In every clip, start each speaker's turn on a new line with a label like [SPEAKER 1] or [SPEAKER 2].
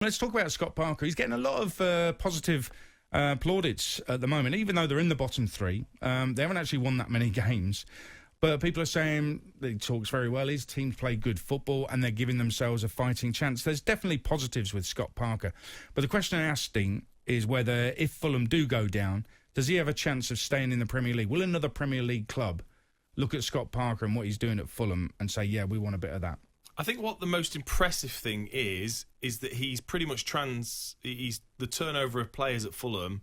[SPEAKER 1] Let's talk about Scott Parker. He's getting a lot of positive plaudits at the moment, even though they're in the bottom three. They haven't actually won that many games. But people are saying that he talks very well, his teams play good football, and they're giving themselves a fighting chance. There's definitely positives with Scott Parker. But the question I asked Dean is whether, if Fulham do go down, does he have a chance of staying in the Premier League? Will another Premier League club look at Scott Parker and what he's doing at Fulham and say, yeah, we want a bit of that?
[SPEAKER 2] I think what the most impressive thing is that he's pretty much he's the turnover of players at Fulham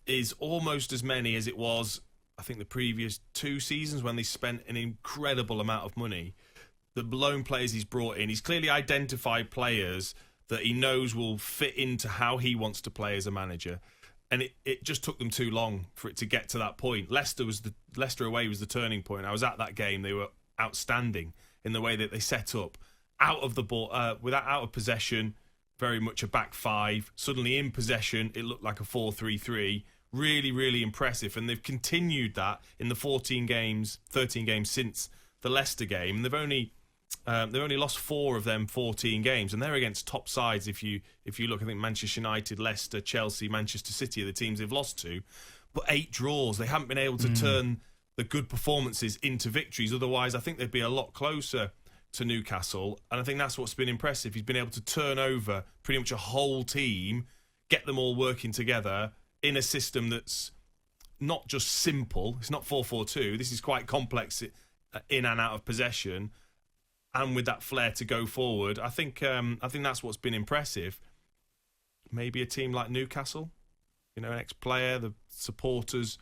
[SPEAKER 2] is almost as many as it was, I think, the previous 2 seasons when they spent an incredible amount of money. The loan players he's brought in, he's clearly identified players that he knows will fit into how he wants to play as a manager. And it just took them too long for it to get to that point. Leicester away was the turning point. I was at that game. They were outstanding in the way that they set up, out of the ball, out of possession, very much a back five. Suddenly in possession, it looked like a 4-3-3. Really, really impressive. And they've continued that in the 13 games since the Leicester game. And they've only lost 4 of them 14 games, and they're against top sides. If you look, I think Manchester United, Leicester, Chelsea, Manchester City are the teams they've lost to, but 8 draws. They haven't been able to turn the good performances into victories. Otherwise, I think they'd be a lot closer to Newcastle, and I think that's what's been impressive. He's been able to turn over pretty much a whole team, get them all working together in a system that's not just simple. It's not 4-4-2. This is quite complex in and out of possession, and with that flair to go forward. I think that's what's been impressive. Maybe a team like Newcastle, an ex-player, the supporters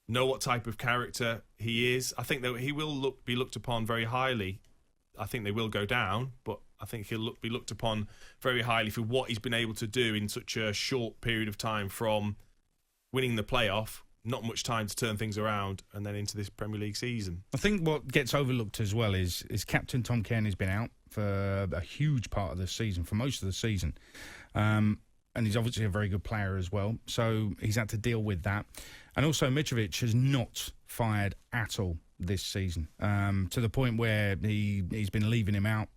[SPEAKER 2] know what type of character he is. I think that he will be looked upon very highly. I think they will go down, but I think he'll be looked upon very highly for what he's been able to do in such a short period of time, from winning the playoff, not much time to turn things around, and then into this Premier League season.
[SPEAKER 1] I think what gets overlooked as well is Captain Tom Cairney's been out for a huge part of the season, for most of the season. And he's obviously a very good player as well, so he's had to deal with that. And also Mitrovic has not fired at all this season, to the point where he's been leaving him out.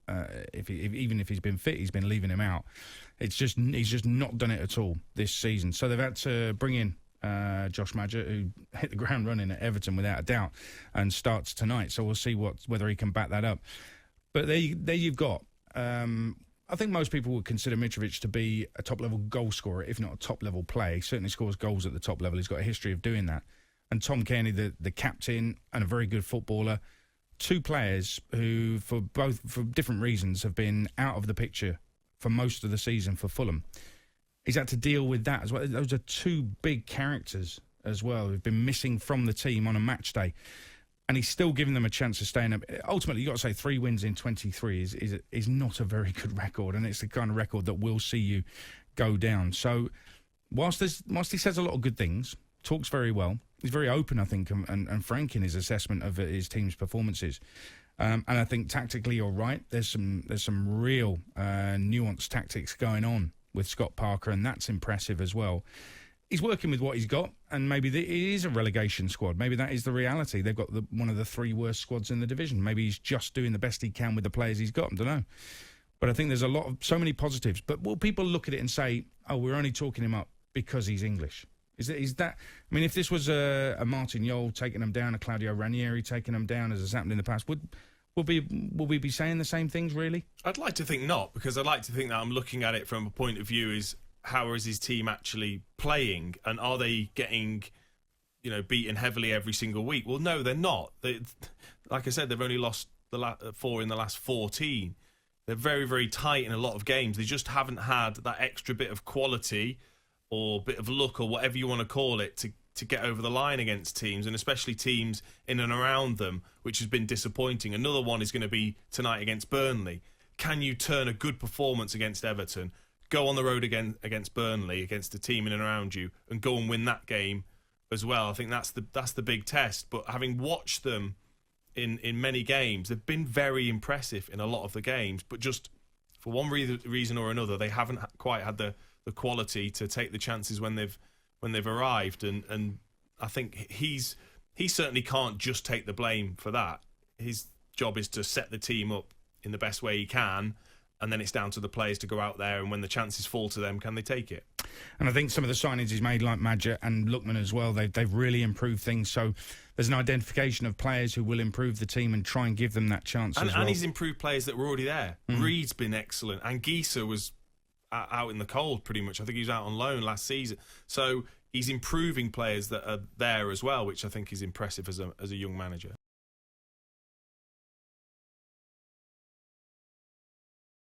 [SPEAKER 1] Even if he's been fit, he's been leaving him out. He's just not done it at all this season. So they've had to bring in Josh Madger, who hit the ground running at Everton without a doubt, and starts tonight. So we'll see whether he can back that up. But there you've got. I think most people would consider Mitrovic to be a top-level goal scorer, if not a top-level player. He certainly scores goals at the top level. He's got a history of doing that. And Tom Cairney, the captain and a very good footballer, 2 players who, for different reasons, have been out of the picture for most of the season for Fulham. He's had to deal with that as well. Those are 2 big characters as well who've been missing from the team on a match day. And he's still giving them a chance of staying up. Ultimately, you've got to say 3 wins in 23 is not a very good record, and it's the kind of record that will see you go down. So whilst he says a lot of good things, talks very well, he's very open, I think, and frank in his assessment of his team's performances. And I think tactically you're right. There's some real nuanced tactics going on with Scott Parker, and that's impressive as well. He's working with what he's got, and maybe it is a relegation squad. Maybe that is the reality. They've got one of the 3 worst squads in the division. Maybe he's just doing the best he can with the players he's got. I don't know. But I think there's so many positives. But will people look at it and say, oh, we're only talking him up because he's English? Is that? I mean, if this was a Martin Jol taking them down, a Claudio Ranieri taking them down, as has happened in the past, would we be saying the same things, really?
[SPEAKER 2] I'd like to think not, because I'd like to think that I'm looking at it from a point of view is, how is his team actually playing, and are they getting, beaten heavily every single week? Well, no, they're not. Like I said, they've only lost 4 in the last 14. They're very, very tight in a lot of games. They just haven't had that extra bit of quality or bit of luck or whatever you want to call it to get over the line against teams, and especially teams in and around them, which has been disappointing. Another one is going to be tonight against Burnley. Can you turn a good performance against Everton, go on the road again against Burnley, against a team in and around you, and go and win that game as well? I think that's the big test. But having watched them in many games, they've been very impressive in a lot of the games. But just for one reason or another, they haven't quite had the quality to take the chances when they've arrived. And I think he certainly can't just take the blame for that. His job is to set the team up in the best way he can, and then it's down to the players to go out there, and when the chances fall to them, can they take it?
[SPEAKER 1] And I think some of the signings he's made, like Madja and Lookman as well, they've really improved things. So there's an identification of players who will improve the team and try and give them that chance as well.
[SPEAKER 2] And he's improved players that were already there. Reed's been excellent, and Gieser was out in the cold pretty much. I think he was out on loan last season. So he's improving players that are there as well, which I think is impressive as a young manager.